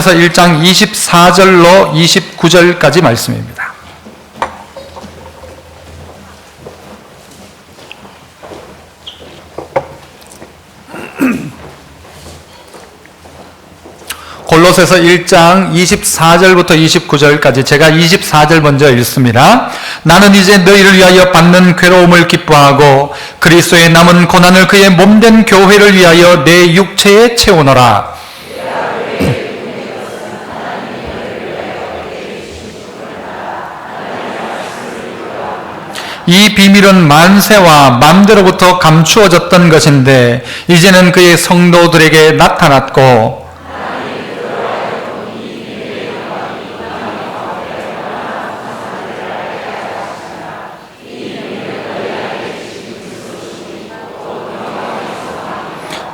그래서 1장 24절로 29절까지 말씀입니다. 골로새서 1장 24절부터 29절까지 제가 24절 먼저 읽습니다. 나는 이제 너희를 위하여 받는 괴로움을 기뻐하고 그리스도의 남은 고난을 그의 몸된 교회를 위하여 내 육체에 채우노라. 이 비밀은 만세와 맘대로부터 감추어졌던 것인데 이제는 그의 성도들에게 나타났고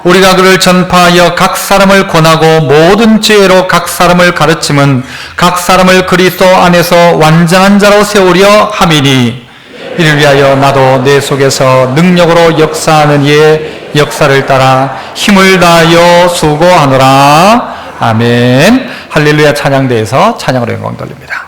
우리가 그를 전파하여 각 사람을 권하고 모든 지혜로 각 사람을 가르침은 각 사람을 그리스도 안에서 완전한 자로 세우려 함이니 이를 위하여 나도 내 속에서 능력으로 역사하는 이의 역사를 따라 힘을 다하여 수고하노라. 아멘. 할렐루야. 찬양대에서 찬양으로 영광 돌립니다.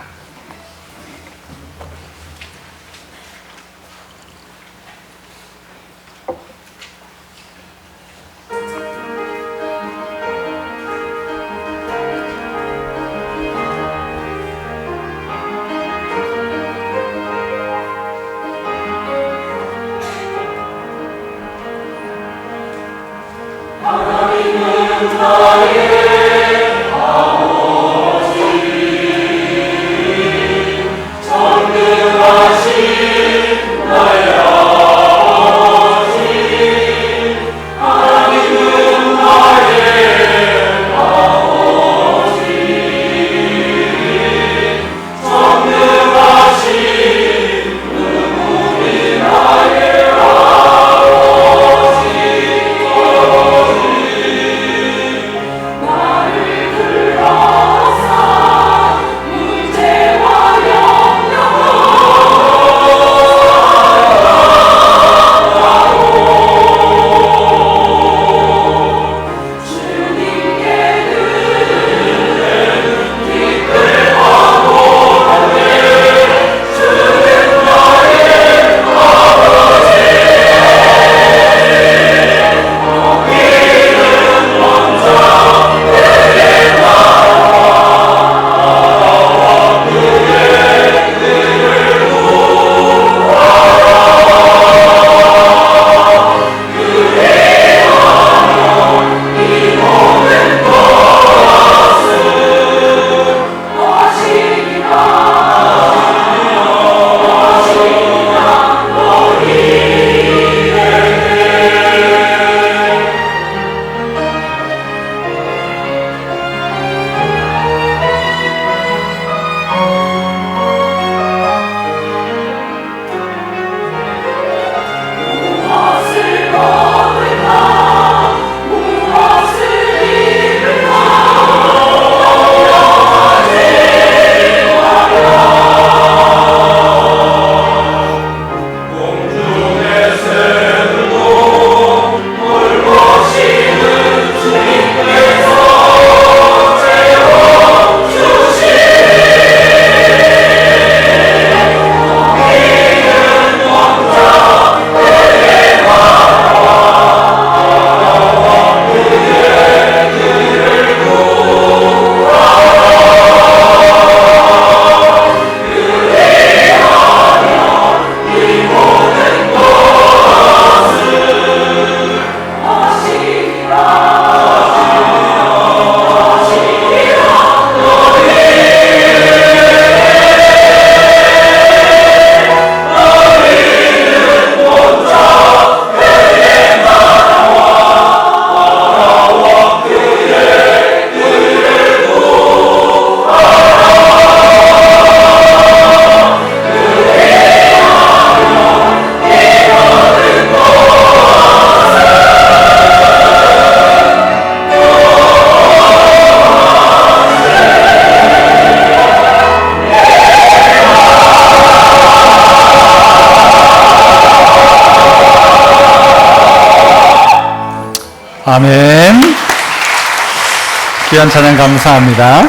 아멘. 귀한 찬양 감사합니다.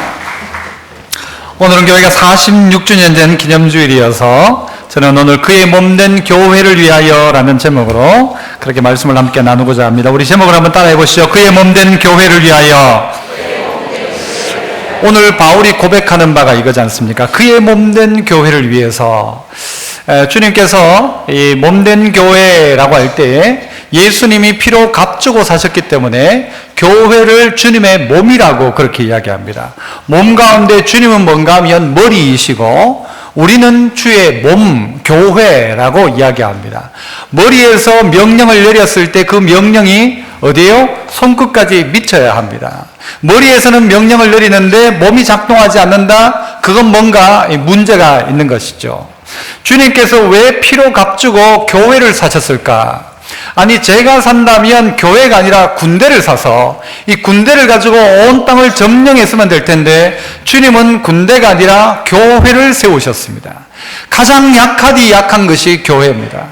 오늘은 교회가 46주년 된 기념주일이어서 저는 오늘 그의 몸된 교회를 위하여라는 제목으로 그렇게 말씀을 함께 나누고자 합니다. 우리 제목을 한번 따라해 보시죠. 그의 몸된 교회를 위하여. 오늘 바울이 고백하는 바가 이거지 않습니까? 그의 몸된 교회를 위해서. 주님께서 이 몸된 교회라고 할 때 예수님이 피로 값주고 사셨기 때문에 교회를 주님의 몸이라고 그렇게 이야기합니다. 몸 가운데 주님은 뭔가 하면 머리이시고 우리는 주의 몸, 교회라고 이야기합니다. 머리에서 명령을 내렸을 때 그 명령이 어디에요? 손끝까지 미쳐야 합니다. 머리에서는 명령을 내리는데 몸이 작동하지 않는다? 그건 뭔가 문제가 있는 것이죠. 주님께서 왜 피로 값주고 교회를 사셨을까? 아니 제가 산다면 교회가 아니라 군대를 사서 이 군대를 가지고 온 땅을 점령했으면 될 텐데 주님은 군대가 아니라 교회를 세우셨습니다. 가장 약하디 약한 것이 교회입니다.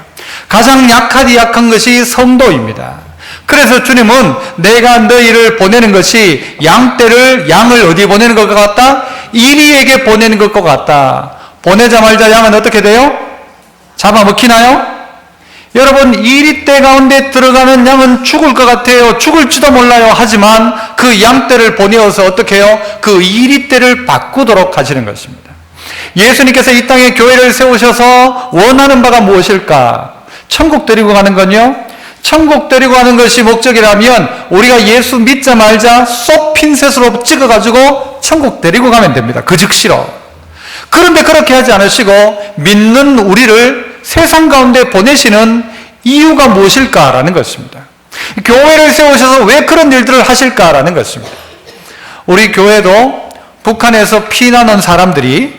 가장 약하디 약한 것이 성도입니다. 그래서 주님은 내가 너희를 보내는 것이 양을 어디 보내는 것 같다? 이리에게 보내는 것 같다. 보내자마자 양은 어떻게 돼요? 잡아먹히나요? 여러분, 이리떼 가운데 들어가는 양은 죽을 것 같아요. 죽을지도 몰라요. 하지만 그 양떼를 보내어서 어떻게 해요? 그 이리떼를 바꾸도록 하시는 것입니다. 예수님께서 이 땅에 교회를 세우셔서 원하는 바가 무엇일까? 천국 데리고 가는 건요? 천국 데리고 가는 것이 목적이라면 우리가 예수 믿자 말자 쏙 핀셋으로 찍어가지고 천국 데리고 가면 됩니다. 그 즉시로. 그런데 그렇게 하지 않으시고 믿는 우리를 세상 가운데 보내시는 이유가 무엇일까라는 것입니다. 교회를 세우셔서 왜 그런 일들을 하실까라는 것입니다. 우리 교회도 북한에서 피난 온 사람들이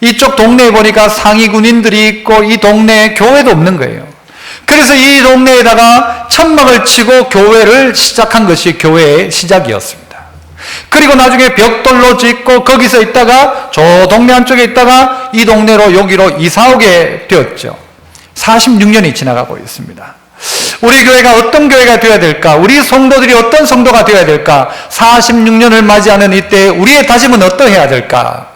이쪽 동네에 보니까 상위 군인들이 있고 이 동네에 교회도 없는 거예요. 그래서 이 동네에다가 천막을 치고 교회를 시작한 것이 교회의 시작이었습니다. 그리고 나중에 벽돌로 짓고 거기서 있다가 저 동네 한쪽에 있다가 이 동네로 여기로 이사 오게 되었죠. 46년이 지나가고 있습니다. 우리 교회가 어떤 교회가 되어야 될까? 우리 성도들이 어떤 성도가 되어야 될까? 46년을 맞이하는 이때 우리의 다짐은 어떠해야 될까?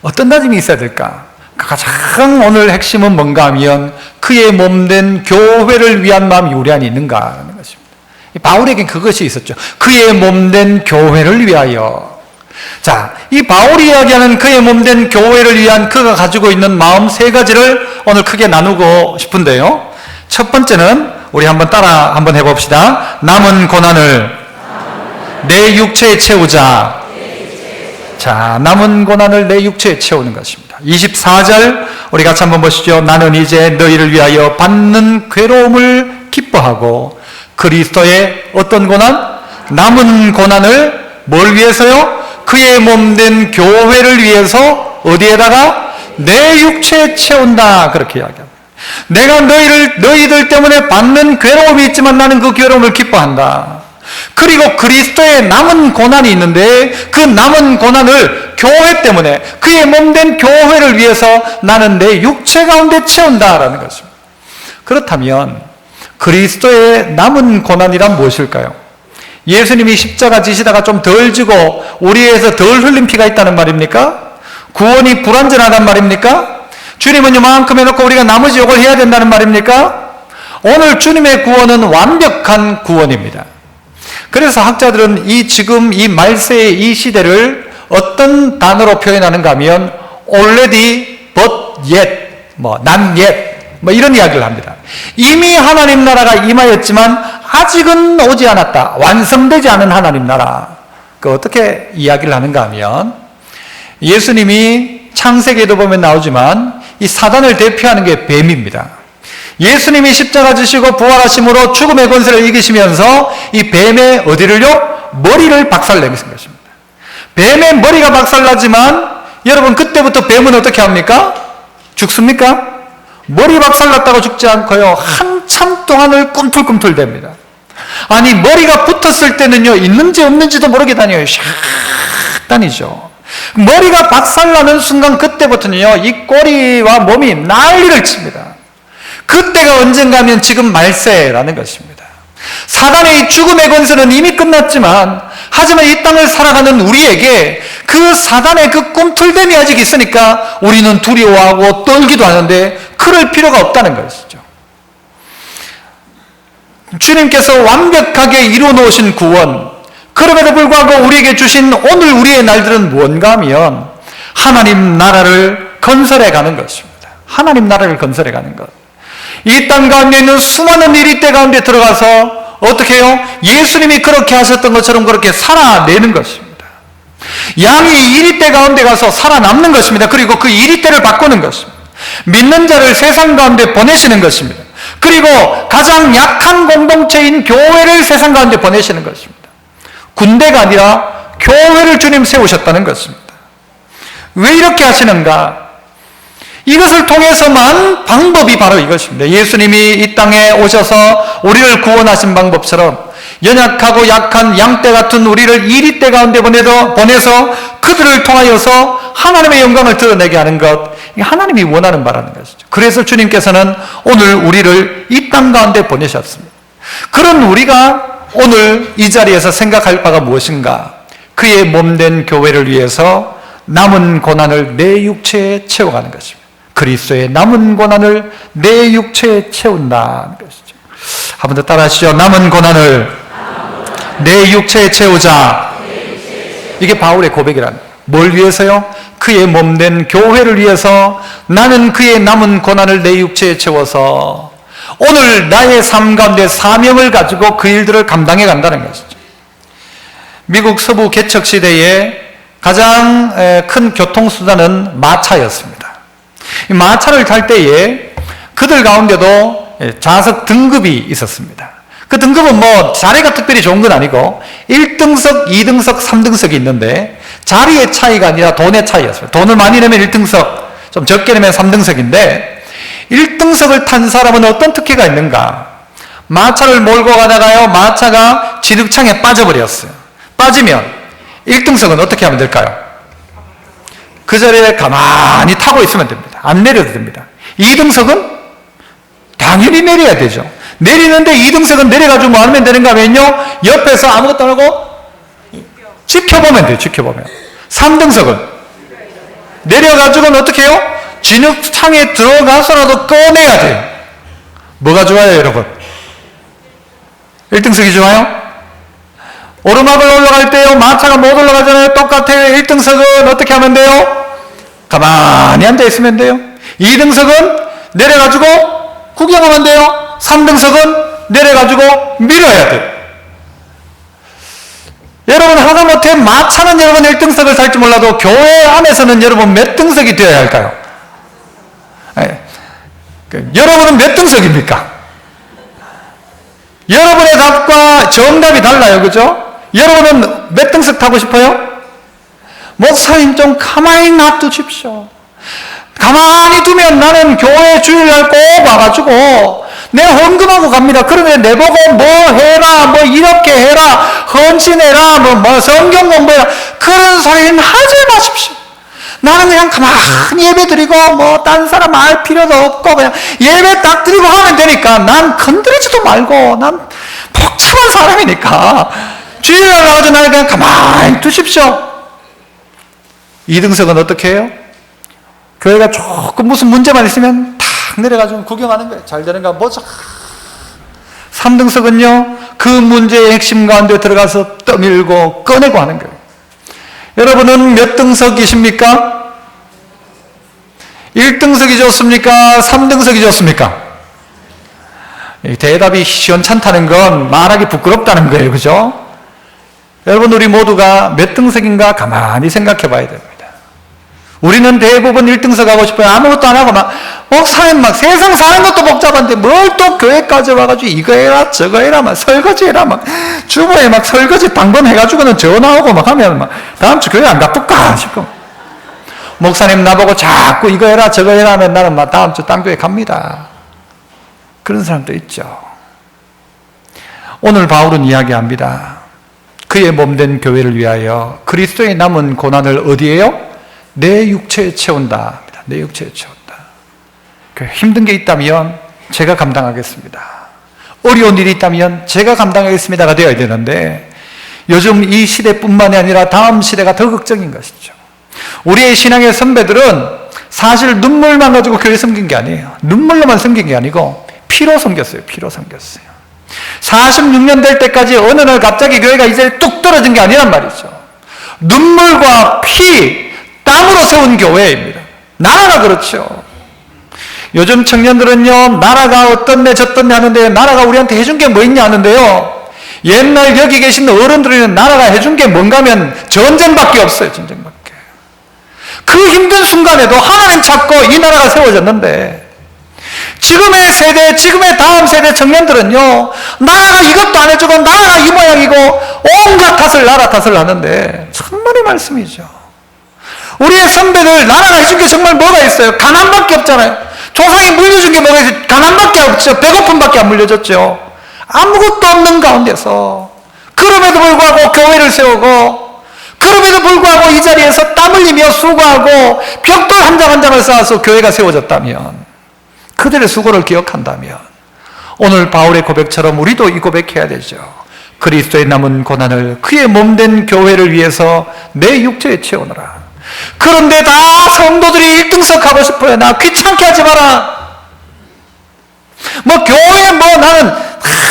어떤 다짐이 있어야 될까? 가장 오늘 핵심은 뭔가 하면 그의 몸된 교회를 위한 마음이 우리 안에 있는가라는 것입니다. 바울에겐 그것이 있었죠. 그의 몸된 교회를 위하여. 자, 이 바울이 이야기하는 그의 몸된 교회를 위한 그가 가지고 있는 마음 세 가지를 오늘 크게 나누고 싶은데요. 첫 번째는 우리 따라 한번 해봅시다. 남은 고난을 내 육체에 채우자. 자, 남은 고난을 내 육체에 채우는 것입니다. 24절 우리 같이 한번 보시죠. 나는 이제 너희를 위하여 받는 괴로움을 기뻐하고 그리스도의 어떤 고난? 남은 고난을 뭘 위해서요? 그의 몸된 교회를 위해서 어디에다가? 내 육체에 채운다. 그렇게 이야기합니다. 내가 너희들 때문에 받는 괴로움이 있지만 나는 그 괴로움을 기뻐한다. 그리고 그리스도의 남은 고난이 있는데 그 남은 고난을 교회 때문에 그의 몸된 교회를 위해서 나는 내 육체 가운데 채운다라는 것입니다. 그렇다면 그리스도의 남은 고난이란 무엇일까요? 예수님이 십자가 지시다가 좀 덜 지고 우리에서 덜 흘린 피가 있다는 말입니까? 구원이 불완전하단 말입니까? 주님은 이만큼 해놓고 우리가 나머지 욕을 해야 된다는 말입니까? 오늘 주님의 구원은 완벽한 구원입니다. 그래서 학자들은 지금 이 말세의 이 시대를 어떤 단어로 표현하는가 하면 already, but yet, not yet, 이런 이야기를 합니다. 이미 하나님 나라가 임하였지만 아직은 오지 않았다. 완성되지 않은 하나님 나라. 어떻게 이야기를 하는가 하면 예수님이 창세기에도 보면 나오지만 이 사단을 대표하는 게 뱀입니다. 예수님이 십자가 지시고 부활하심으로 죽음의 권세를 이기시면서 이 뱀의 어디를요? 머리를 박살내신 것입니다. 뱀의 머리가 박살나지만 여러분 그때부터 뱀은 어떻게 합니까? 죽습니까? 머리 박살났다고 죽지 않고요. 한참 동안을 꿈틀꿈틀댑니다. 아니 머리가 붙었을 때는요. 있는지 없는지도 모르게 다녀요. 샥 다니죠. 머리가 박살나는 순간 그때부터는요. 이 꼬리와 몸이 난리를 칩니다. 그때가 언젠가 하면 지금 말세라는 것입니다. 사단의 죽음의 권세는 이미 끝났지만 하지만 이 땅을 살아가는 우리에게 그 사단의 그 꿈틀댐이 아직 있으니까 우리는 두려워하고 떨기도 하는데 그럴 필요가 없다는 것이죠. 주님께서 완벽하게 이루어 놓으신 구원, 그럼에도 불구하고 우리에게 주신 오늘 우리의 날들은 무언가 하면 하나님 나라를 건설해 가는 것입니다. 하나님 나라를 건설해 가는 것. 이 땅 가운데 있는 수많은 일이때 가운데 들어가서 어떻게 해요? 예수님이 그렇게 하셨던 것처럼 그렇게 살아내는 것입니다. 양이 일이때 가운데 가서 살아남는 것입니다. 그리고 그 일이때를 바꾸는 것입니다. 믿는 자를 세상 가운데 보내시는 것입니다. 그리고 가장 약한 공동체인 교회를 세상 가운데 보내시는 것입니다. 군대가 아니라 교회를 주님 세우셨다는 것입니다. 왜 이렇게 하시는가? 이것을 통해서만 방법이 바로 이것입니다. 예수님이 이 땅에 오셔서 우리를 구원하신 방법처럼 연약하고 약한 양떼 같은 우리를 이리떼 가운데 보내서 그들을 통하여서 하나님의 영광을 드러내게 하는 것, 하나님이 원하는 바라는 것이죠. 그래서 주님께서는 오늘 우리를 이 땅 가운데 보내셨습니다. 그런 우리가 오늘 이 자리에서 생각할 바가 무엇인가? 그의 몸된 교회를 위해서 남은 고난을 내 육체에 채워가는 것입니다. 그리스도의 남은 고난을 내 육체에 채운다는 것이죠. 한 번 더 따라하시죠. 남은 고난을 내 육체에 채우자. 이게 바울의 고백이란. 뭘 위해서요? 그의 몸된 교회를 위해서 나는 그의 남은 고난을 내 육체에 채워서 오늘 나의 삶 가운데 사명을 가지고 그 일들을 감당해 간다는 것이죠. 미국 서부 개척 시대에 가장 큰 교통수단은 마차였습니다. 마차를 탈 때에 그들 가운데도 좌석 등급이 있었습니다. 그 등급은 뭐 자리가 특별히 좋은 건 아니고 1등석, 2등석, 3등석이 있는데 자리의 차이가 아니라 돈의 차이였습니다. 돈을 많이 내면 1등석, 좀 적게 내면 3등석인데 1등석을 탄 사람은 어떤 특혜가 있는가? 마차를 몰고 가다가요, 마차가 지륵창에 빠져버렸어요. 빠지면 1등석은 어떻게 하면 될까요? 그 자리에 가만히 타고 있으면 됩니다. 안 내려도 됩니다. 2등석은 당연히 내려야 되죠. 내리는데 2등석은 내려가지고 뭐 하면 되는가 하면요, 옆에서 아무것도 안 하고 지켜보면 돼요. 지켜보면. 3등석은 내려가지고는 어떻게 해요? 진흙창에 들어가서라도 꺼내야 돼요. 뭐가 좋아요, 여러분? 1등석이 좋아요? 오르막을 올라갈 때요, 마차가 못 올라가잖아요. 똑같아요. 1등석은 어떻게 하면 돼요? 가만히 앉아 있으면 돼요. 2등석은 내려가지고 구경하면 돼요. 3등석은 내려가지고 밀어야 돼요. 여러분, 하다못해 마차는 여러분 1등석을 탈지 몰라도 교회 안에서는 여러분 몇 등석이 되어야 할까요? 여러분은 몇 등석입니까? 여러분의 답과 정답이 달라요. 그죠? 여러분은 몇 등석 타고 싶어요? 목사님 좀 가만히 놔두십시오. 가만히 두면 나는 교회 주일날 꼭 와가지고 내가 헌금하고 갑니다. 그러면 내보고 뭐 해라, 뭐 이렇게 해라, 헌신해라, 뭐 성경 공부해라, 그런 소리는 하지 마십시오. 나는 그냥 가만히 예배 드리고 뭐 딴 사람 알 필요도 없고 그냥 예배 딱 드리고 하면 되니까 난 건드리지도 말고 난 복잡한 사람이니까 주일날 나가서 나를 그냥 가만히 두십시오. 2등석은 어떻게 해요? 교회가 조금 무슨 문제만 있으면 탁 내려가지고 구경하는 거예요. 잘 되는가 보자. 3등석은요, 그 문제의 핵심 가운데 들어가서 떠밀고 꺼내고 하는 거예요. 여러분은 몇 등석이십니까? 1등석이 좋습니까? 3등석이 좋습니까? 대답이 시원찮다는 건 말하기 부끄럽다는 거예요. 그죠? 여러분, 우리 모두가 몇 등석인가 가만히 생각해 봐야 됩니다. 우리는 대부분 1등석 하고 싶어요. 아무것도 안 하고 막 목사님 막 세상 사는 것도 복잡한데 뭘 또 교회까지 와가지고 이거 해라 저거 해라 막 설거지 해라 막 주부에 막 설거지 당번 해가지고는 전화 오고 막 하면 막 다음 주 교회 안 가볼까 싶고, 목사님 나보고 자꾸 이거 해라 저거 해라 하면 나는 막 다음 주 딴 교회 갑니다. 그런 사람도 있죠. 오늘 바울은 이야기합니다. 그의 몸된 교회를 위하여 그리스도의 남은 고난을 어디에요? 내 육체에 채운다. 내 육체에 채운다. 힘든 게 있다면 제가 감당하겠습니다. 어려운 일이 있다면 제가 감당하겠습니다가 되어야 되는데, 요즘 이 시대뿐만이 아니라 다음 시대가 더 걱정인 것이죠. 우리의 신앙의 선배들은 사실 눈물만 가지고 교회 섬긴 게 아니에요. 눈물로만 섬긴 게 아니고 피로 섬겼어요. 피로 섬겼어요. 46년 될 때까지 어느 날 갑자기 교회가 이제 뚝 떨어진 게 아니란 말이죠. 눈물과 피, 땀으로 세운 교회입니다. 나라가 그렇죠. 요즘 청년들은요, 나라가 어떻네 저떻네 하는데 나라가 우리한테 해준 게 뭐 있냐 하는데요, 옛날 여기 계신 어른들은 나라가 해준 게 뭔가 하면 전쟁밖에 없어요. 전쟁밖에. 그 힘든 순간에도 하나님 찾고 이 나라가 세워졌는데, 지금의 세대, 지금의 다음 세대 청년들은요, 나라가 이것도 안 해주고 나라가 이 모양이고 온갖 탓을 나라 탓을 하는데, 천만의 말씀이죠. 우리의 선배들 나라가 해준 게 정말 뭐가 있어요? 가난밖에 없잖아요. 조상이 물려준 게 뭐가 있어요? 가난밖에 없죠. 배고픔밖에 안 물려줬죠. 아무것도 없는 가운데서 그럼에도 불구하고 교회를 세우고, 그럼에도 불구하고 이 자리에서 땀 흘리며 수고하고 벽돌 한 장 한 장을 쌓아서 교회가 세워졌다면, 그들의 수고를 기억한다면 오늘 바울의 고백처럼 우리도 이 고백해야 되죠. 그리스도의 남은 고난을 그의 몸된 교회를 위해서 내 육체에 채우노라. 그런데 다 성도들이 1등석 하고 싶어요. 나 귀찮게 하지 마라. 뭐 교회 뭐 나는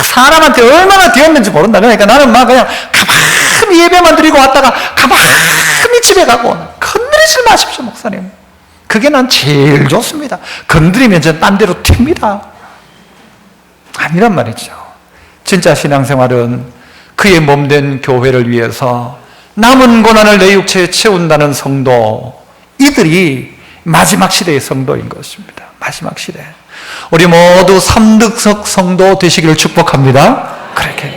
사람한테 얼마나 되었는지 모른다. 그러니까 나는 막 그냥 가만히 예배만 드리고 왔다가 가만히 집에 가고, 건드리지 마십시오 목사님. 그게 난 제일 좋습니다. 건드리면 전 딴 데로 튑니다. 아니란 말이죠. 진짜 신앙생활은 그의 몸된 교회를 위해서 남은 고난을 내 육체에 채운다는 성도, 이들이 마지막 시대의 성도인 것입니다. 마지막 시대. 우리 모두 3득석 성도 되시기를 축복합니다.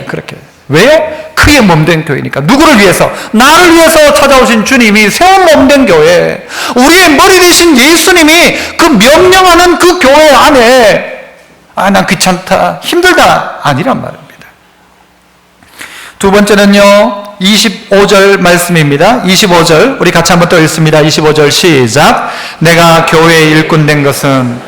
그렇게. 왜요? 그의 몸된 교회니까. 누구를 위해서? 나를 위해서 찾아오신 주님이 세운 몸된 교회, 우리의 머리 되신 예수님이 그 명령하는 그 교회 안에 난 귀찮다, 힘들다 아니란 말입니다. 두 번째는요, 25절 말씀입니다. 25절 우리 같이 한번 더 읽습니다. 25절 시작. 내가 교회의 일꾼 된 것은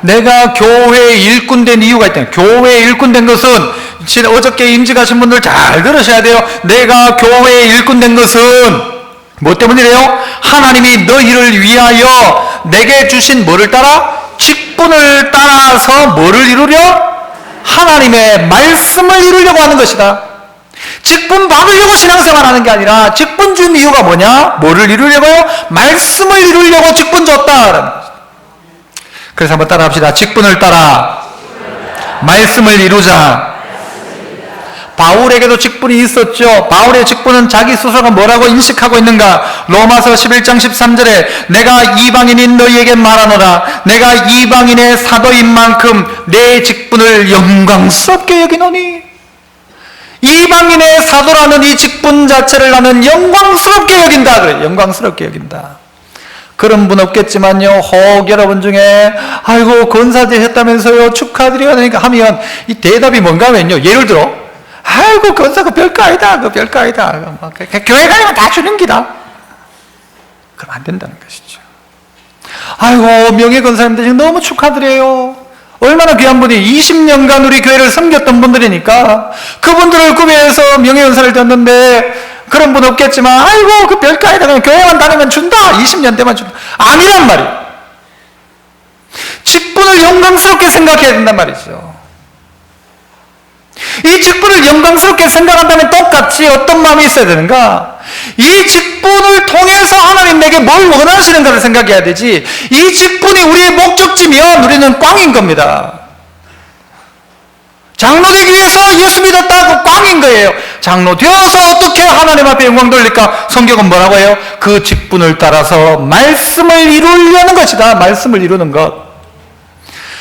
내가 교회의 일꾼 된 이유가 있다. 교회의 일꾼 된 것은, 어저께 임직 가신 분들 잘 들으셔야 돼요. 내가 교회의 일꾼 된 것은 뭐 때문이래요? 하나님이 너희를 위하여 내게 주신 뭐를 따라? 직분을 따라서 뭐를 이루려? 하나님의 말씀을 이루려고 하는 것이다. 직분 받으려고 신앙생활 하는 게 아니라, 직분 준 이유가 뭐냐? 뭐를 이루려고요? 말씀을 이루려고 직분 줬다. 그래서 한번 따라 합시다. 직분을 따라 말씀을 이루자. 바울에게도 직분이 있었죠. 바울의 직분은 자기 스스로가 뭐라고 인식하고 있는가? 로마서 11장 13절에 내가 이방인인 너희에게 말하노라. 내가 이방인의 사도인 만큼 내 직분을 영광스럽게 여기노니. 이방인의 사도라는 이 직분 자체를 나는 영광스럽게 여긴다. 그래, 영광스럽게 여긴다. 그런 분 없겠지만요, 혹 여러분 중에 아이고 권사되셨다면서요, 축하드려야 되니까 하면 이 대답이 뭔가 하면요, 예를 들어 아이고 권사 그 별거 아니다, 그 별거 아니다, 교회 가면 다 주는 기다. 그럼 안 된다는 것이죠. 아이고 명예권사님들 너무 축하드려요. 얼마나 귀한 분이 20년간 우리 교회를 섬겼던 분들이니까 그분들을 구비해서 명예권사를 줬는데, 그런 분 없겠지만 아이고 그 별거 아니다, 그냥 교회만 다니면 준다, 20년 때만 준다. 아니란 말이에요. 직분을 영광스럽게 생각해야 된단 말이죠. 이 직분을 영광스럽게 생각한다면 똑같이 어떤 마음이 있어야 되는가? 이 직분을 통해서 하나님 내게 뭘 원하시는가를 생각해야 되지, 이 직분이 우리의 목적지면 우리는 꽝인 겁니다. 장로 되기 위해서 예수 믿었다, 그 꽝인 거예요. 장로 되어서 어떻게 하나님 앞에 영광 돌릴까? 성경은 뭐라고 해요? 그 직분을 따라서 말씀을 이루려는 것이다. 말씀을 이루는 것.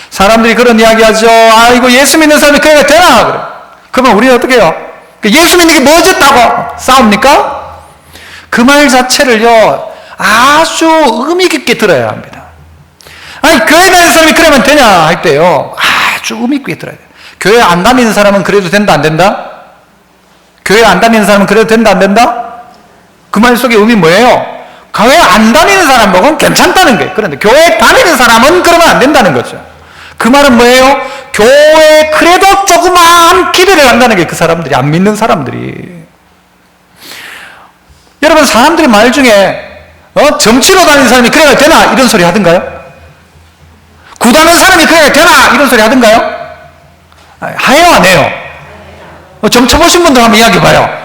사람들이 그런 이야기 하죠. 아이고 예수 믿는 사람이 그래야 되나? 그래. 그러면 우리는 어떻게 해요? 예수 믿는 게 뭐 어쨌다고? 싸웁니까? 그 말 자체를요, 아주 의미 깊게 들어야 합니다. 아니 교회 다니는 사람이 그러면 되냐 할 때요, 아주 의미 깊게 들어야 돼요. 교회 안 다니는 사람은 그래도 된다 안 된다? 교회 안 다니는 사람은 그래도 된다 안 된다? 그 말 속의 의미 뭐예요? 교회 안 다니는 사람 먹으면 괜찮다는 거예요. 그런데 교회 다니는 사람은 그러면 안 된다는 거죠. 그 말은 뭐예요? 교회에 그래도 조그마한 기대를 한다는 게 그 사람들이, 안 믿는 사람들이. 여러분, 사람들이 말 중에 정치로 다니는 사람이 그래야 되나? 이런 소리 하던가요? 구다는 사람이 그래야 되나? 이런 소리 하던가요? 해요, 안 해요? 정쳐보신 분들 한번 이야기해봐요.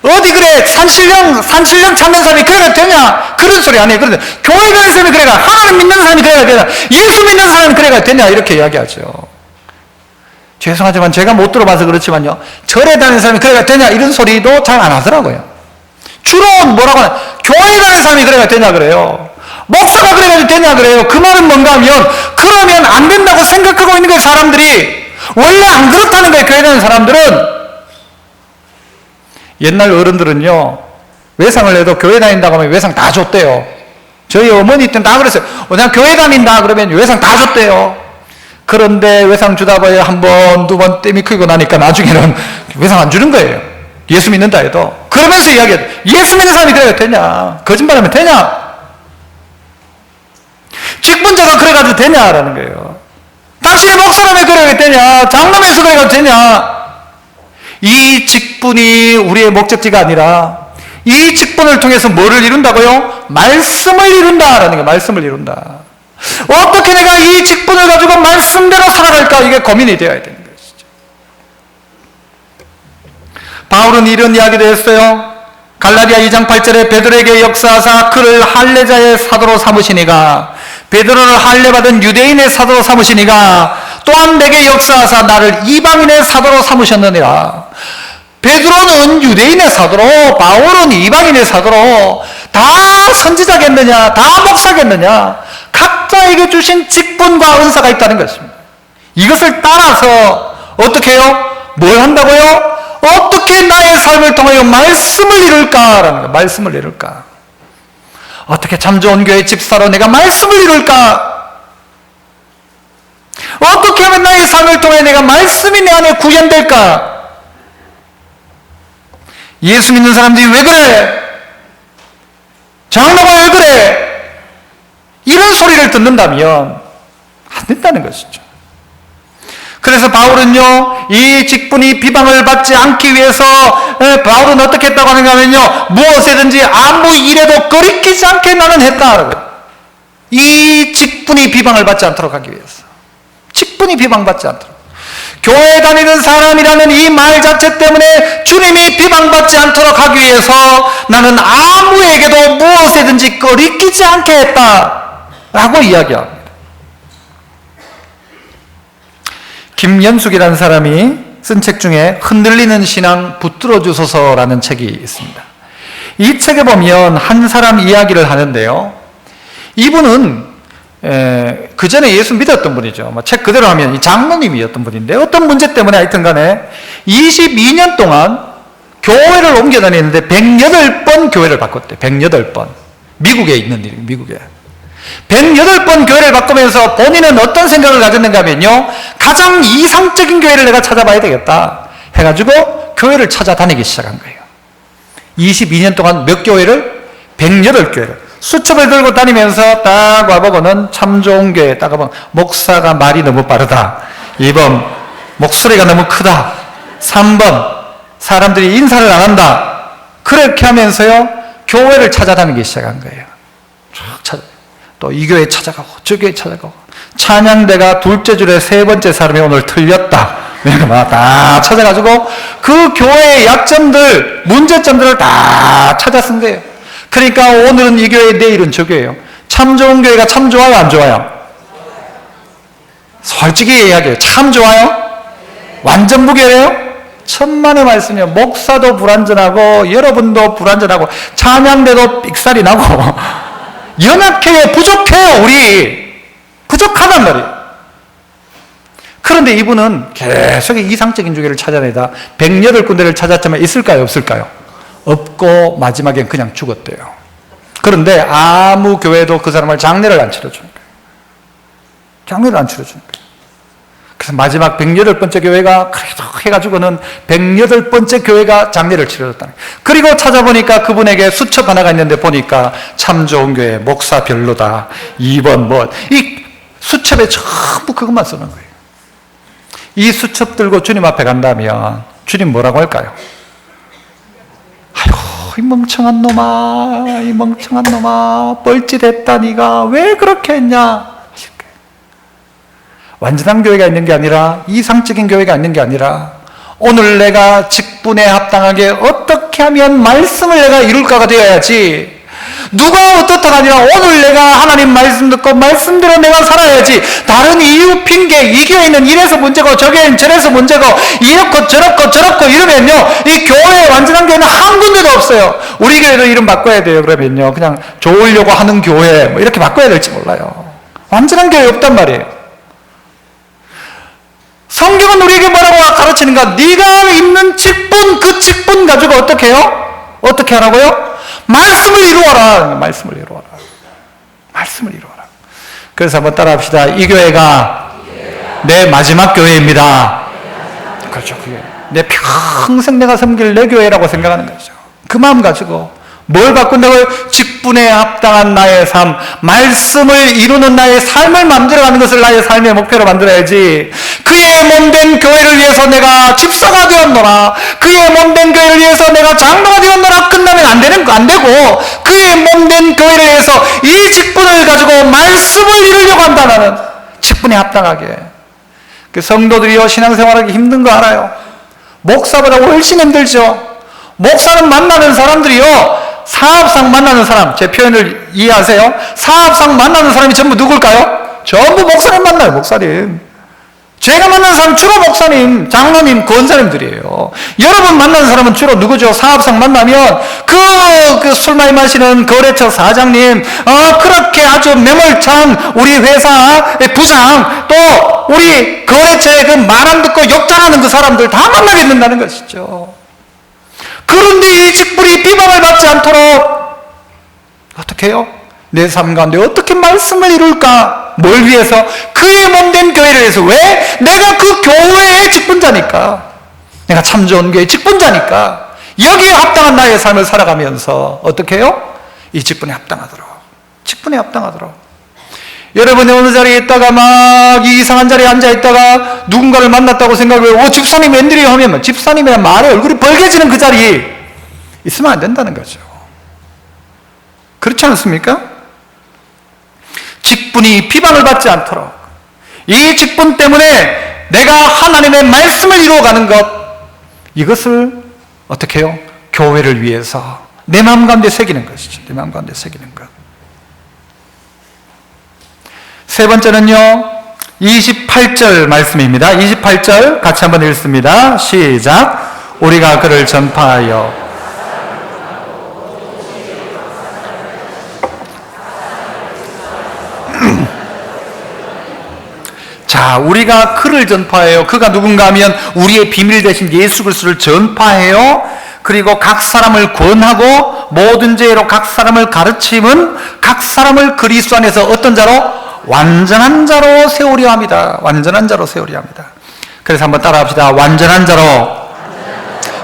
어디 그래, 산신령 찾는 사람이 그래야 되냐? 그런 소리 안 해요. 그런데 교회 다니는 사람이 그래야, 하나님 믿는 사람이 그래야 되냐? 예수 믿는 사람이 그래야 되냐? 이렇게 이야기하죠. 죄송하지만 제가 못 들어봐서 그렇지만요, 절에 다니는 사람이 그래야 되냐? 이런 소리도 잘 안 하더라고요. 주로 뭐라고 하냐? 교회 다니는 사람이 그래야 되냐 그래요. 목사가 그래야 되냐 그래요. 그 말은 뭔가 하면, 그러면 안 된다고 생각하고 있는 거예요, 사람들이. 원래 안 그렇다는 거예요, 교회 다니는 사람들은. 옛날 어른들은요, 외상을 내도 교회 다닌다고 하면 외상 다 줬대요. 저희 어머니 때는 다 그랬어요. 그냥 교회 다닌다 그러면 외상 다 줬대요. 그런데 외상 주다 봐야 한 번, 두 번 땜이 크고 나니까 나중에는 외상 안 주는 거예요. 예수 믿는다 해도. 그러면서 이야기해요. 예수 믿는 사람이 그래야 되냐? 거짓말하면 되냐? 직분자가 그래가지고 되냐라는 거예요. 당신이 목사라면 그래야 되냐? 장로면서 그래야 되냐? 이 직분이 우리의 목적지가 아니라 이 직분을 통해서 뭐를 이룬다고요? 말씀을 이룬다라는 거예요. 말씀을 이룬다. 어떻게 내가 이 직분을 가지고 말씀대로 살아갈까? 이게 고민이 되어야 되는 것이죠. 바울은 이런 이야기도 했어요. 갈라디아 2장 8절에 베드로에게 역사하사 그를 할례자의 사도로 삼으시니가, 베드로를 할례받은 유대인의 사도로 삼으시니가 또한 내게 역사하사 나를 이방인의 사도로 삼으셨느니라. 베드로는 유대인의 사도로, 바울은 이방인의 사도로. 다 선지자겠느냐? 다 목사겠느냐? 각자에게 주신 직분과 은사가 있다는 것입니다. 이것을 따라서 어떻게 해요? 뭘 한다고요? 어떻게 나의 삶을 통하여 말씀을 이룰까라는 거예요. 말씀을 이룰까? 어떻게 참 좋은 교회 집사로 내가 말씀을 이룰까? 어떻게 하면 나의 삶을 통해 내가 말씀이 내 안에 구현될까? 예수 믿는 사람들이 왜 그래? 장로가 왜 그래? 이런 소리를 듣는다면 안 된다는 것이죠. 그래서 바울은요, 이 직분이 비방을 받지 않기 위해서 바울은 어떻게 했다고 하는가 하면요, 무엇이든지 아무 일에도 거리끼지 않게 나는 했다. 이 직분이 비방을 받지 않도록 하기 위해서. 직분이 비방받지 않도록. 교회 다니는 사람이라는 이 말 자체 때문에 주님이 비방받지 않도록 하기 위해서 나는 아무에게도 무엇이든지 거리끼지 않게 했다라고 이야기합니다. 김연숙이라는 사람이 쓴 책 중에 흔들리는 신앙 붙들어 주소서라는 책이 있습니다. 이 책에 보면 한 사람 이야기를 하는데요, 이분은 그 전에 예수 믿었던 분이죠. 책 그대로 하면 이 장로님이었던 분인데, 어떤 문제 때문에 하여튼 간에 22년 동안 교회를 옮겨 다니는데 108번 교회를 바꿨대. 108번. 미국에 있는 일이에요. 미국에. 108번 교회를 바꾸면서 본인은 어떤 생각을 가졌는가 하면요, 가장 이상적인 교회를 내가 찾아봐야 되겠다 해가지고 교회를 찾아다니기 시작한 거예요. 22년 동안 몇 교회를? 108교회를 수첩을 들고 다니면서 딱 와보고는 참 좋은 교회 딱 와보면 목사가 말이 너무 빠르다, 2번 목소리가 너무 크다, 3번 사람들이 인사를 안 한다. 그렇게 하면서요, 교회를 찾아다니기 시작한 거예요. 쭉 찾아. 또 이 교회 찾아가고 저 교회 찾아가고, 찬양대가 둘째 줄에 세 번째 사람이 오늘 틀렸다, 다 찾아가지고 그 교회의 약점들, 문제점들을 다 찾아 쓴 거예요. 그러니까 오늘은 이 교회, 내일은 저 교회예요. 참 좋은 교회가 참 좋아요, 안 좋아요? 솔직히 이야기해요. 참 좋아요? 완전 무교래요? 천만의 말씀이요. 목사도 불완전하고 여러분도 불완전하고 찬양대도 삑살이 나고 연약해요. 부족해요. 우리 부족하단 말이에요. 그런데 이분은 계속 이상적인 교회를 찾아내다 108군데를 찾았지만 있을까요? 없을까요? 없고 마지막엔 그냥 죽었대요. 그런데 아무 교회도 그 사람을 장례를 안 치러주는 거예요. 장례를 안 치러주는 거예요. 그래서 마지막 108번째 교회가 그래도 해가지고는 108번째 교회가 장례를 치러줬다는 거예요. 그리고 찾아보니까 그분에게 수첩 하나가 있는데 보니까 참 좋은 교회, 목사 별로다, 2번 뭐, 이 수첩에 전부 그것만 쓰는 거예요. 이 수첩 들고 주님 앞에 간다면 주님 뭐라고 할까요? 아이고, 이 멍청한 놈아, 이 멍청한 놈아, 뻘짓했다 니가 왜 그렇게 했냐? 완전한 교회가 있는 게 아니라, 이상적인 교회가 있는 게 아니라, 오늘 내가 직분에 합당하게 어떻게 하면 말씀을 내가 이룰까가 되어야지, 누가 어떻다가 아니라 오늘 내가 하나님 말씀 듣고 말씀대로 내가 살아야지, 다른 이유, 핑계, 이 교회는 이래서 문제고 저교회는 저래서 문제고 이렇고 저렇고 이러면요, 이 교회, 완전한 교회는 한 군데도 없어요. 우리 교회도 이름 바꿔야 돼요. 그러면요, 그냥 좋으려고 하는 교회 뭐 이렇게 바꿔야 될지 몰라요. 완전한 교회 없단 말이에요. 성경은 우리에게 뭐라고 가르치는가? 네가 있는 직분, 그 직분 가지고 어떻게 해요? 어떻게 하라고요? 말씀을 이루어라. 말씀을 이루어라. 말씀을 이루어라. 그래서 한번 따라 합시다. 이 교회가 내 마지막 교회입니다. 그렇죠. 그게 내 평생 내가 섬길 내 교회라고 생각하는 거죠. 그 마음 가지고 뭘 바꾼다고요? 직분에 합당한 나의 삶, 말씀을 이루는 나의 삶을 만들어가는 것을 나의 삶의 목표로 만들어야지. 그의 몸된 교회를 위해서 내가 집사가 되었노라, 그의 몸된 교회를 위해서 내가 장로가 되었노라 끝나면 안 되고, 그의 몸된 교회를 위해서 이 직분을 가지고 말씀을 이루려고 한다. 나는 직분에 합당하게. 그 성도들이요, 신앙생활하기 힘든 거 알아요. 목사보다 훨씬 힘들죠. 목사는 만나는 사람들이요, 사업상 만나는 사람, 제 표현을 이해하세요? 사업상 만나는 사람이 전부 누굴까요? 전부 목사님 만나요. 목사님. 제가 만나는 사람은 주로 목사님, 장로님, 권사님들이에요. 여러분 만나는 사람은 주로 누구죠? 사업상 만나면 그 술 많이 마시는 거래처 사장님, 그렇게 아주 매몰찬 우리 회사 부장, 또 우리 거래처의 그 말 안 듣고 욕 잘하는 그 사람들 다 만나게 된다는 것이죠. 그런데 이 직분이 비방을 받지 않도록 어떻게 해요? 내 삶 가운데 어떻게 말씀을 이룰까? 뭘 위해서? 그의 몸된 교회를 위해서. 왜? 내가 그 교회의 직분자니까. 내가 참 좋은 교회의 직분자니까. 여기에 합당한 나의 삶을 살아가면서 어떻게 해요? 이 직분에 합당하도록. 직분에 합당하도록. 여러분이 어느 자리에 있다가 막 이상한 자리에 앉아있다가 누군가를 만났다고 생각해요. 집사님 웬일이에요? 하면 집사님이란 말에 얼굴이 벌개지는 그 자리에 있으면 안 된다는 거죠. 그렇지 않습니까? 직분이 비방을 받지 않도록, 이 직분 때문에 내가 하나님의 말씀을 이루어가는 것, 이것을 어떻게 해요? 교회를 위해서 내 마음 가운데 새기는 것이죠. 내 마음 가운데 새기는 것. 세 번째는요, 28절 말씀입니다. 28절 같이 한번 읽습니다. 시작. 우리가 그를 전파하여 자, 우리가 그를 전파해요. 그가 누군가 하면 우리의 비밀 대신 예수 그리스도를 전파해요. 그리고 각 사람을 권하고 모든 죄로 각 사람을 가르침은 각 사람을 그리스도 안에서 어떤 자로? 완전한 자로 세우려 합니다. 완전한 자로 세우려 합니다. 그래서 한번 따라 합시다. 완전한 자로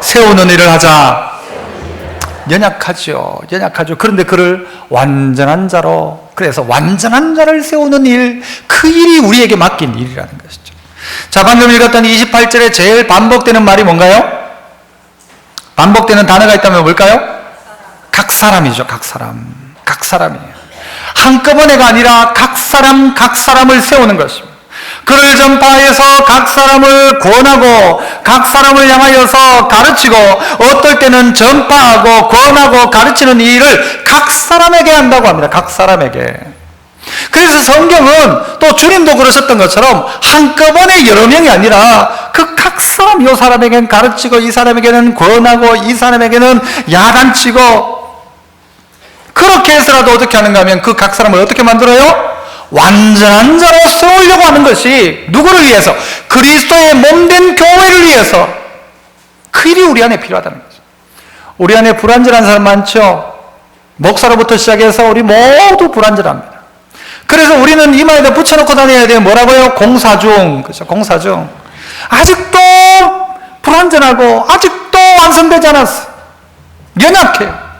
세우는 일을 하자. 연약하죠. 그런데 그를 완전한 자로, 그래서 완전한 자를 세우는 일, 그 일이 우리에게 맡긴 일이라는 것이죠. 자, 방금 읽었던 28절에 제일 반복되는 말이 뭔가요? 반복되는 단어가 있다면 뭘까요? 각 사람이죠. 각 사람이에요. 한꺼번에가 아니라 각 사람을 세우는 것입니다. 그를 전파해서 각 사람을 권하고 각 사람을 향하여서 가르치고, 어떨 때는 전파하고 권하고 가르치는 일을 각 사람에게 한다고 합니다. 각 사람에게. 그래서 성경은 또 주님도 그러셨던 것처럼 한꺼번에 여러 명이 아니라 그 각 사람, 이 사람에게는 가르치고 이 사람에게는 권하고 이 사람에게는 야단치고, 그렇게 해서라도 어떻게 하는가 하면 그 각 사람을 어떻게 만들어요? 완전한 자로 세우려고 하는 것이 누구를 위해서? 그리스도의 몸된 교회를 위해서. 그 일이 우리 안에 필요하다는 거죠. 우리 안에 불완전한 사람 많죠? 목사로부터 시작해서 우리 모두 불완전합니다. 그래서 우리는 이마에다 붙여놓고 다녀야 돼요. 뭐라고요? 공사 중. 그렇죠? 공사 중. 아직도 불완전하고 아직도 완성되지 않았어. 연약해요.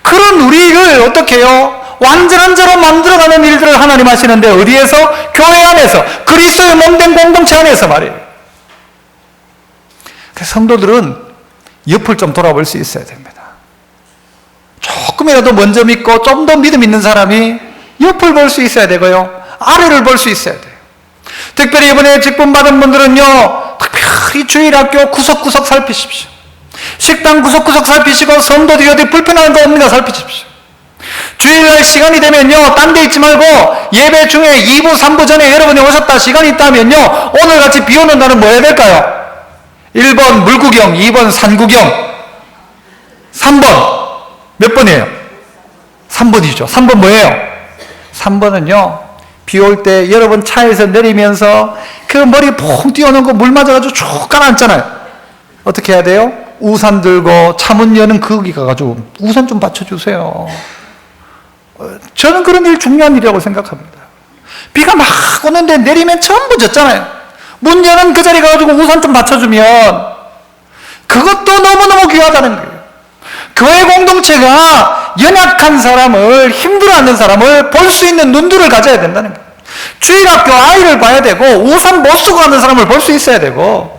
그런 우리를 어떻게 해요? 완전한 자로 만들어가는 일들을 하나님 하시는데 어디에서? 교회 안에서, 그리스도의 몸된 공동체 안에서 말이에요. 그래서 성도들은 옆을 좀 돌아볼 수 있어야 됩니다. 조금이라도 먼저 믿고 좀 더 믿음 있는 사람이 옆을 볼 수 있어야 되고요, 아래를 볼 수 있어야 돼요. 특별히 이번에 직분받은 분들은요, 특별히 주일학교 구석구석 살피십시오. 식당 구석구석 살피시고, 성도들이 어디 불편한 거 없는가 살피십시오. 주일날 시간이 되면요, 딴 데 있지 말고 예배 중에 2부, 3부 전에 여러분이 오셨다 시간이 있다면요, 오늘같이 비 오는 날은 뭐 해야 될까요? 1번 물구경, 2번 산구경, 3번 몇 번이에요? 3번이죠. 3번 뭐예요? 3번은요, 비 올 때 여러분 차에서 내리면서 그 머리 퐁 띄워놓은 거 물 맞아가지고 쭉 가라앉잖아요. 어떻게 해야 돼요? 우산 들고 차문 여는 거기 가가지고 우산 좀 받쳐주세요. 저는 그런 일 중요한 일이라고 생각합니다. 비가 막 오는데 내리면 전부 젖잖아요. 문 여는 그 자리 가가지고 우산 좀 받쳐주면 그것도 너무너무 귀하다는 거예요. 교회 공동체가 연약한 사람을, 힘들어하는 사람을 볼 수 있는 눈들을 가져야 된다는 거예요. 주일학교 아이를 봐야 되고, 우산 못 쓰고 가는 사람을 볼 수 있어야 되고,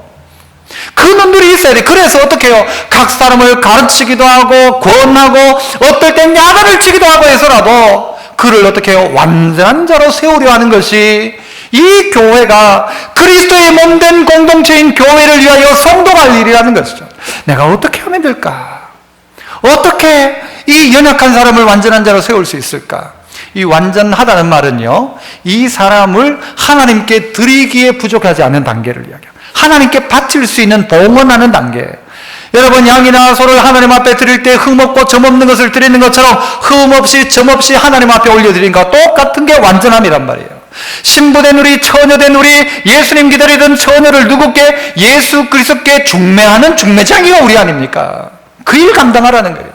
그 눈들이 있어야 돼. 그래서 어떻게 해요? 각 사람을 가르치기도 하고 권하고 어떨 땐 야단을 치기도 하고 해서라도 그를 어떻게 해요? 완전한 자로 세우려 하는 것이 이 교회가 그리스도의 몸된 공동체인 교회를 위하여 성도가 할 일이라는 것이죠. 내가 어떻게 하면 될까? 어떻게 이 연약한 사람을 완전한 자로 세울 수 있을까? 이 완전하다는 말은요, 이 사람을 하나님께 드리기에 부족하지 않은 단계를 이야기합니다. 하나님께 바칠 수 있는 봉헌하는 단계. 여러분, 양이나 소를 하나님 앞에 드릴 때 흠없고 점없는 것을 드리는 것처럼 흠없이 점없이 하나님 앞에 올려드린 것과 똑같은 게 완전함이란 말이에요. 신부된 우리, 처녀된 우리, 예수님 기다리던 처녀를 누구께? 예수 그리스도께 중매하는 중매장이가 우리 아닙니까? 그 일 감당하라는 거예요.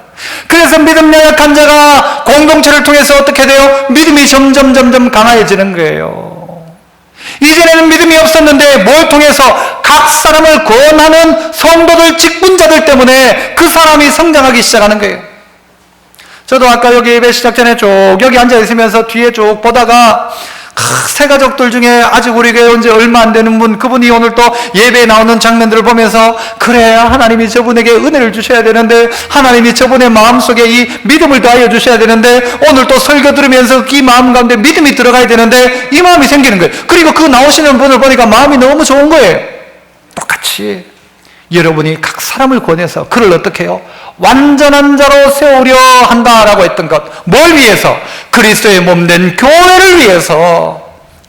그래서 믿음 연약한 자가 공동체를 통해서 어떻게 돼요? 믿음이 점점 강화해지는 거예요. 이전에는 믿음이 없었는데 뭘 통해서? 각 사람을 권하는 성도들, 직분자들 때문에 그 사람이 성장하기 시작하는 거예요. 저도 아까 여기 예배 시작 전에 쭉 여기 앉아 있으면서 뒤에 쭉 보다가 새 가족들 중에 아직 우리 교회 온 지 얼마 안 되는 분, 그분이 오늘 또 예배에 나오는 장면들을 보면서, 그래, 하나님이 저분에게 은혜를 주셔야 되는데, 하나님이 저분의 마음속에 이 믿음을 더하여 주셔야 되는데, 오늘 또 설교 들으면서 이 마음 가운데 믿음이 들어가야 되는데, 이 마음이 생기는 거예요. 그리고 그 나오시는 분을 보니까 마음이 너무 좋은 거예요. 똑같이 여러분이 각 사람을 권해서 그를 어떻게 해요? 완전한 자로 세우려 한다라고 했던 것. 뭘 위해서? 그리스도의 몸된 교회를 위해서.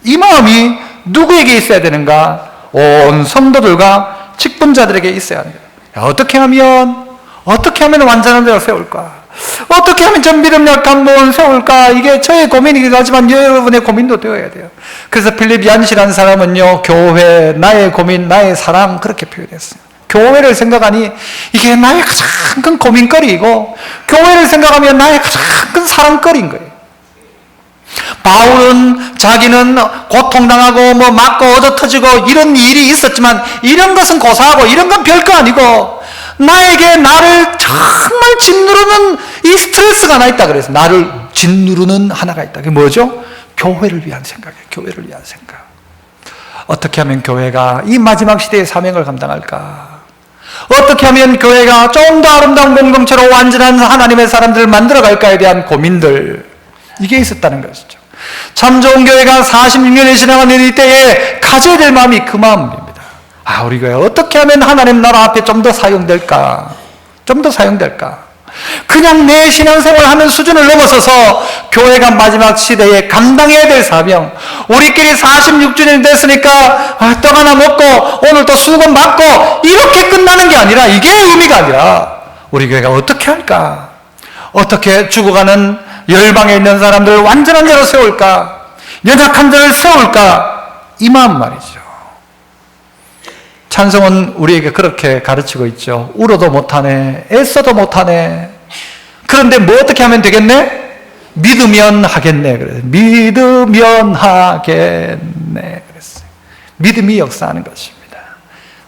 이 마음이 누구에게 있어야 되는가? 온 성도들과 직분자들에게 있어야 하는 거예요. 어떻게 하면 완전한 자로 세울까? 어떻게 하면 전 믿음 약한 분 세울까? 이게 저의 고민이기도 하지만 여러분의 고민도 되어야 돼요. 그래서 필립 얀시라는 사람은요, 교회, 나의 고민, 나의 사랑, 그렇게 표현했어요. 교회를 생각하니 이게 나의 가장 큰 고민거리이고, 교회를 생각하면 나의 가장 큰 사랑거리인 거예요. 바울은 자기는 고통당하고 맞고 얻어터지고 이런 일이 있었지만, 이런 것은 고사하고 이런 건 별거 아니고, 나에게 나를 정말 짓누르는 이 스트레스가 하나 있다 그래서 나를 짓누르는 하나가 있다. 그게 뭐죠? 교회를 위한 생각이에요. 교회를 위한 생각. 어떻게 하면 교회가 이 마지막 시대의 사명을 감당할까? 어떻게 하면 교회가 좀 더 아름다운 공동체로 완전한 하나님의 사람들을 만들어갈까에 대한 고민들, 이게 있었다는 것이죠. 참 좋은 교회가 46년이 지나가는 이때에 가져야 될 마음이 그 마음입니다. 우리 교회 어떻게 하면 하나님 나라 앞에 좀 더 사용될까? 좀 더 사용될까? 그냥 내 신앙생활 하는 수준을 넘어서서 교회가 마지막 시대에 감당해야 될 사명, 우리끼리 46주년이 됐으니까 떡 하나 먹고 오늘 또 수건 받고 이렇게 끝나는 게 아니라, 이게 의미가 아니라 우리 교회가 어떻게 할까? 어떻게 죽어가는 열방에 있는 사람들을 완전한 자로 세울까? 연약한 자를 세울까? 이 마음 말이죠. 찬송은 우리에게 그렇게 가르치고 있죠. 울어도 못하네, 애써도 못하네. 그런데 뭐 어떻게 하면 되겠네? 믿으면 하겠네. 그래서 믿으면 하겠네. 그랬어요. 믿음이 역사하는 것입니다.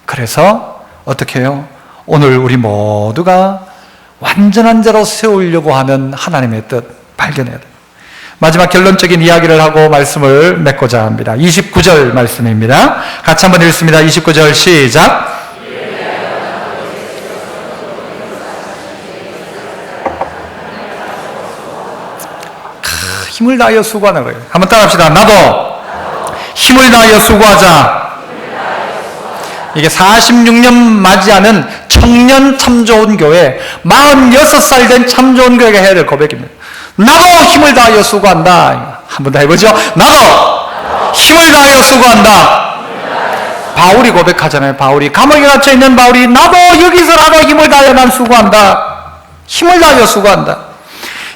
그래서 어떻게 해요? 오늘 우리 모두가 완전한 자로 세우려고 하는 하나님의 뜻 발견해야 돼요. 마지막 결론적인 이야기를 하고 말씀을 맺고자 합니다. 29절 말씀입니다. 같이 한번 읽습니다. 29절 시작. 힘을 다하여 수고하는 거예요. 한번 따라합시다. 나도 힘을 다하여 수고하자. 이게 46년 맞이하는 청년 참 좋은 교회, 46살 된 참 좋은 교회가 해야 될 고백입니다. 나도 힘을 다하여 수고한다. 한번 더 해보죠. 나도 힘을 다하여 수고한다. 바울이 고백하잖아요. 바울이 감옥에 갇혀 있는 바울이 나도 여기서라도 힘을 다하여 난 수고한다. 힘을 다하여 수고한다.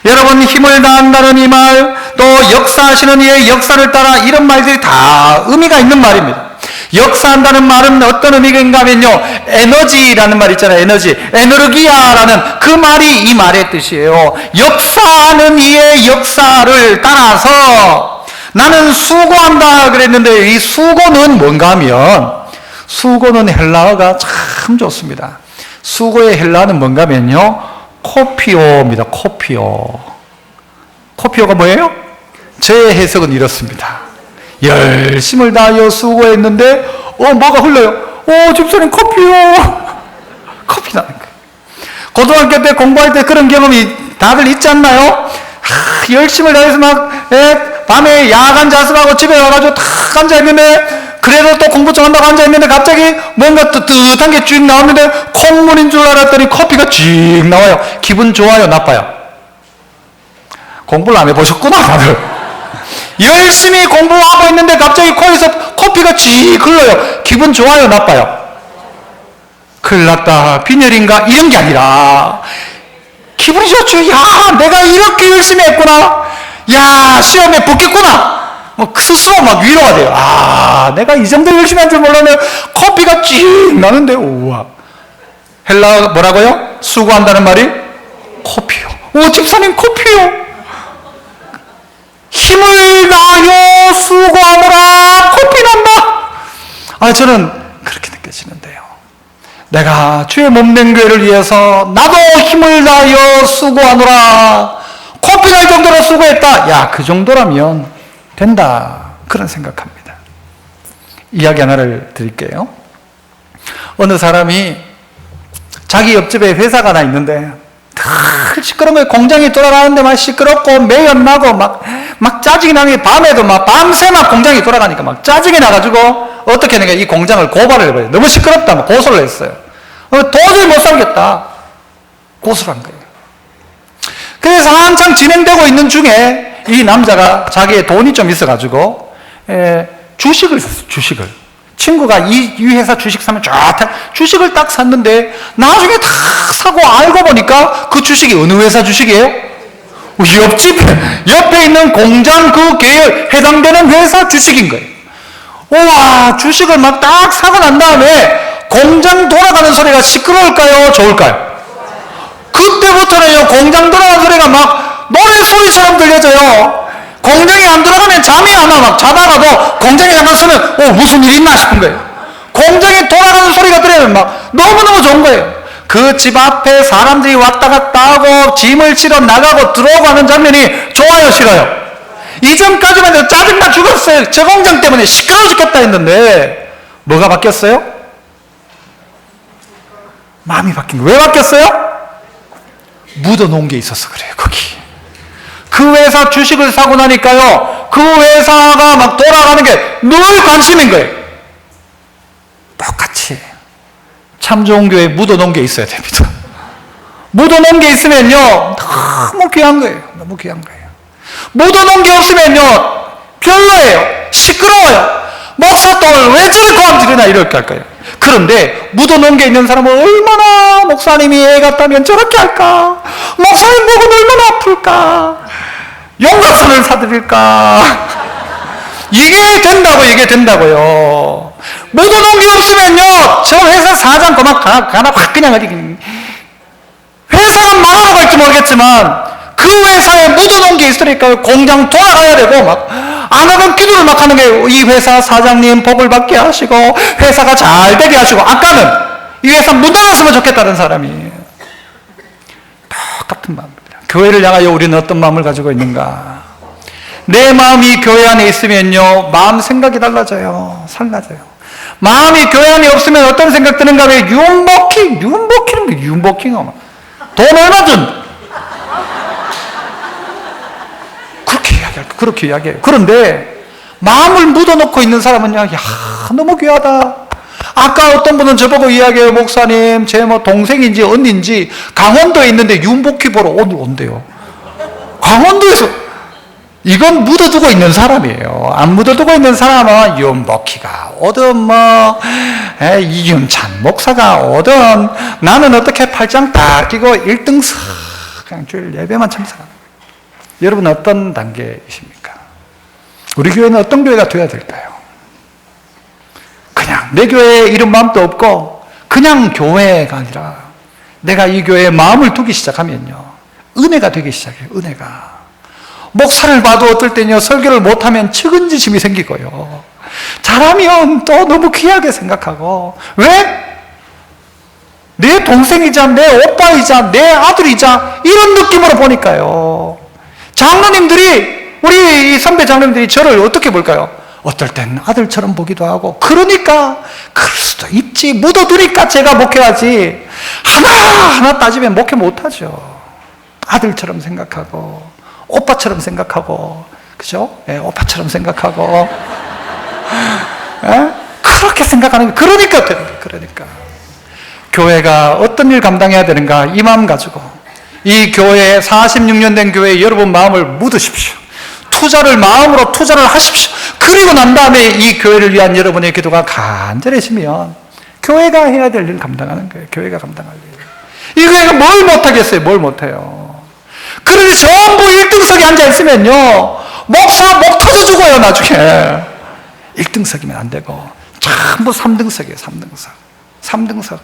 여러분, 힘을 다한다는 이 말, 또 역사하시는 이의 역사를 따라 이런 말들이 다 의미가 있는 말입니다. 역사한다는 말은 어떤 의미인가 하면요, 에너지라는 말 있잖아요. 에너지, 에너르기아라는 그 말이 이 말의 뜻이에요. 역사하는 이의 역사를 따라서 나는 수고한다 그랬는데, 이 수고는 뭔가 하면, 수고는 헬라어가 참 좋습니다. 수고의 헬라어는 뭔가 하면요, 코피오입니다. 코피오. 코피오가 뭐예요? 제 해석은 이렇습니다. 열심을 다하여 수고했는데 뭐가 흘러요? 집사님 코피오. 커피 나는 거예요. 고등학교 때 공부할 때 그런 경험이 다들 있지 않나요? 열심을 다해서 막 밤에 야간 자습하고 집에 와가지고 탁 앉아있는데, 그래도 또 공부 좀 한다고 앉아있는데 갑자기 뭔가 뜨뜻한 게 쭉 나오는데 콩물인 줄 알았더니 커피가 쭉 나와요. 기분 좋아요, 나빠요? 공부를 안 해보셨구나, 다들. 열심히 공부하고 있는데 갑자기 코에서 커피가 쭉 흘러요. 기분 좋아요, 나빠요? 큰일 났다, 빈혈인가? 이런 게 아니라 기분이 좋죠. 야, 내가 이렇게 열심히 했구나. 야, 시험에 붙겠구나. 스스로 막 위로가 돼요. 내가 이 정도 열심히 한 줄 몰랐네. 커피가 쭉 나는데, 우와. 헬라 뭐라고요? 수고한다는 말이? 코피요. 집사님 코피요. 힘을 다하여 수고하느라 코피 난다. 저는 그렇게 느껴지는데요. 내가 주의 몸된 교회를 위해서 나도 힘을 다하여 수고하느라 코피 날 정도로 수고했다. 야, 그 정도라면 된다. 그런 생각합니다. 이야기 하나를 드릴게요. 어느 사람이 자기 옆집에 회사가 하나 있는데 시끄러운 거예요. 공장이 돌아가는데 막 시끄럽고 매연 나고 막 짜증이 나는 게, 밤에도 막 밤새 막 공장이 돌아가니까 막 짜증이 나가지고 어떻게 하는 거야? 이 공장을 고발을 해버려요. 너무 시끄럽다. 막 고소를 했어요. 도저히 못 살겠다. 고소를 한 거예요. 그래서 한창 진행되고 있는 중에 이 남자가 자기의 돈이 좀 있어가지고 주식을 샀어요. 주식을. 친구가 이 회사 주식 사면 좋다. 주식을 딱 샀는데 나중에 다 사고 알고 보니까 그 주식이 어느 회사 주식이에요? 옆에 있는 공장 그 계열 해당되는 회사 주식인 거예요. 우와, 주식을 막 딱 사고 난 다음에 공장 돌아가는 소리가 시끄러울까요? 좋을까요? 그때부터는요, 공장 돌아가는 소리가 막 노래 소리처럼 들려져요. 공장이 안 돌아가면 잠이 안 와. 막 자다가도 공장이 잠깐 서면 무슨 일 있나 싶은 거예요. 공장이 돌아가는 소리가 들리면 막 너무너무 좋은 거예요. 그 집 앞에 사람들이 왔다 갔다 하고 짐을 실어 나가고 들어오고 하는 장면이 좋아요, 싫어요? 이전까지만 해도 짜증나 죽었어요. 저 공장 때문에 시끄러워 죽겠다 했는데 뭐가 바뀌었어요? 마음이 바뀐 거예요. 왜 바뀌었어요? 묻어놓은 게 있어서 그래요. 거기 그 회사 주식을 사고 나니까요, 그 회사가 막 돌아가는 게 늘 관심인 거예요. 똑같이 참 좋은 교회에 묻어놓은 게 있어야 됩니다. 묻어놓은 게 있으면요, 너무 귀한 거예요. 너무 귀한 거예요. 묻어놓은 게 없으면요, 별로예요. 시끄러워요. 목사 똥을 왜 저렇게 고함지르나 이렇게 할 거예요. 그런데 묻어놓은 게 있는 사람은 얼마나 목사님이 애 같다면 저렇게 할까? 목사님 목은 얼마나 아플까? 용각산을 사드릴까? 이게 된다고요. 묻어놓은 게 없으면요, 저 회사 사장 그만 가나 확 그냥 어디, 회사가 망하고 갈지 모르겠지만 그 회사에 묻어놓은 게 있으니까 공장 돌아가야 되고 막 안 하면 기도를 막 하는 게, 이 회사 사장님 복을 받게 하시고 회사가 잘 되게 하시고, 아까는 이 회사 문 닫았으면 좋겠다는 사람이. 똑같은 마음입니다. 교회를 향하여 우리는 어떤 마음을 가지고 있는가? 내 마음이 교회 안에 있으면요, 마음 생각이 달라져요. 마음이 교회 안에 없으면 어떤 생각 드는가 하면 윤복킹 돈 얼마 준? 그렇게 이야기해요. 그런데 마음을 묻어놓고 있는 사람은요, 야, 너무 귀하다. 아까 어떤 분은 저보고 이야기해요. 목사님, 제 동생인지 언니인지 강원도에 있는데 윤복희 보러 오늘 온대요. 강원도에서. 이건 묻어두고 있는 사람이에요. 안 묻어두고 있는 사람은 윤복희가 오든 이윤찬 목사가 오든 나는 어떻게 팔짱 딱 끼고 1등석 그냥 주일 예배만 참석합니다. 여러분 어떤 단계이십니까? 우리 교회는 어떤 교회가 되어야 될까요? 그냥 내 교회에 이런 마음도 없고 그냥 교회가 아니라 내가 이 교회에 마음을 두기 시작하면요, 은혜가 되기 시작해요. 은혜가. 목사를 봐도 어떨 때는요, 설교를 못하면 측은지심이 생기고요, 잘하면 또 너무 귀하게 생각하고. 왜? 내 동생이자 내 오빠이자 내 아들이자 이런 느낌으로 보니까요. 장로님들이, 우리 선배 장로님들이 저를 어떻게 볼까요? 어떨 땐 아들처럼 보기도 하고. 그러니까 그럴 수도 있지, 묻어두니까 제가 목회하지, 하나하나 따지면 목회 못하죠. 아들처럼 생각하고 오빠처럼 생각하고, 그죠? 예, 오빠처럼 생각하고, 예? 그렇게 생각하는 게, 그러니까 되는 거예요. 그러니까 교회가 어떤 일 감당해야 되는가, 이 마음 가지고 이 교회에 46년 된 교회에 여러분 마음을 묻으십시오. 마음으로 투자를 하십시오. 그리고 난 다음에 이 교회를 위한 여러분의 기도가 간절해지면 교회가 해야 될 일을 감당하는 거예요. 교회가 감당할 일. 이 교회가 뭘 못하겠어요? 뭘 못해요? 그런데 전부 1등석에 앉아있으면요, 목사 목 터져 죽어요, 나중에. 1등석이면 안 되고, 전부 3등석이에요, 3등석.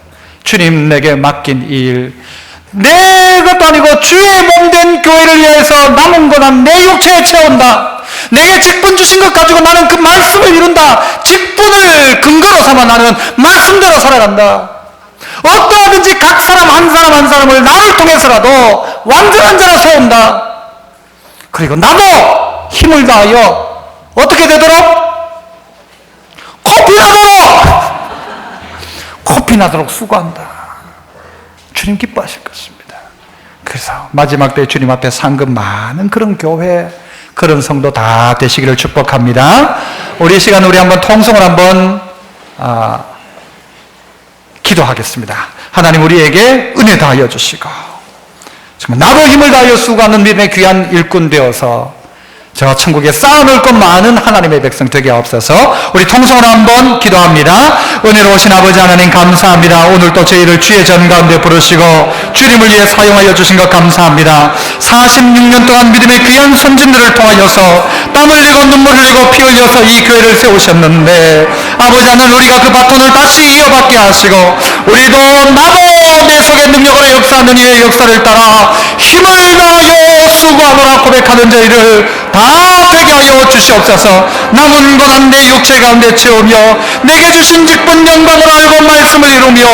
주님 내게 맡긴 일, 내 것도 아니고 주의 몸된 교회를 위해서 남은 거는 내 육체에 채운다. 내게 직분 주신 것 가지고 나는 그 말씀을 이룬다. 직분을 근거로 삼아 나는 말씀대로 살아간다. 어떠하든지 각 사람 한 사람을 나를 통해서라도 완전한 자로 세운다. 그리고 나도 힘을 다하여 어떻게 되도록? 코피 나도록 수고한다. 주님 기뻐하실 것입니다. 그래서 마지막 때 주님 앞에 상급 많은 그런 교회, 그런 성도 다 되시기를 축복합니다. 우리 시간 우리 한번 통성을 한번 기도하겠습니다. 하나님 우리에게 은혜 다하여 주시고, 정말 나도 힘을 다하여 수고하는 믿음의 귀한 일꾼 되어서 저 천국에 쌓아놓을 것 많은 하나님의 백성 되게 하옵소서. 우리 통성으로 한번 기도합니다. 은혜로우신 아버지 하나님 감사합니다. 오늘도 저희를 주의 전 가운데 부르시고 주님을 위해 사용하여 주신 것 감사합니다. 46년 동안 믿음의 귀한 선진들을 통하여서 땀 흘리고 눈물 흘리고 피 흘려서 이 교회를 세우셨는데, 아버지 하나님 우리가 그 바톤을 다시 이어받게 하시고, 우리도 나도 내 속의 능력으로 역사하는 이의 역사를 따라 힘을 다하여 수고하노라 고백하는 저희를 다 되게 하여 주시옵소서. 남은 고난 내 육체 가운데 채우며 내게 주신 직분 영광을 알고 말씀을 이루며,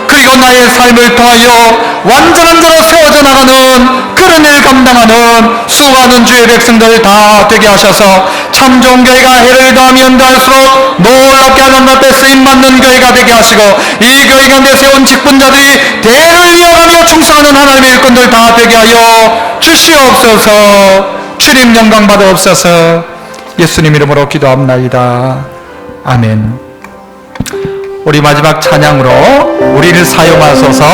그리고 나의 삶을 통하여 완전한 자로 세워져 나가는 그런 일 감당하는 수고하는 주의 백성들 다 되게 하셔서 참 좋은 교회가 해를 더하면 더할수록 놀랍게 하나님 앞에 쓰임받는 교회가 되게 하시고, 이 교회 가운데 세운 직분자들이 대를 이어가며 충성하는 하나님의 일꾼들 다 되게 하여 주시옵소서. 주님 영광 받아옵소서. 예수님 이름으로 기도합나이다. 아멘. 우리 마지막 찬양으로 우리를 사용하소서.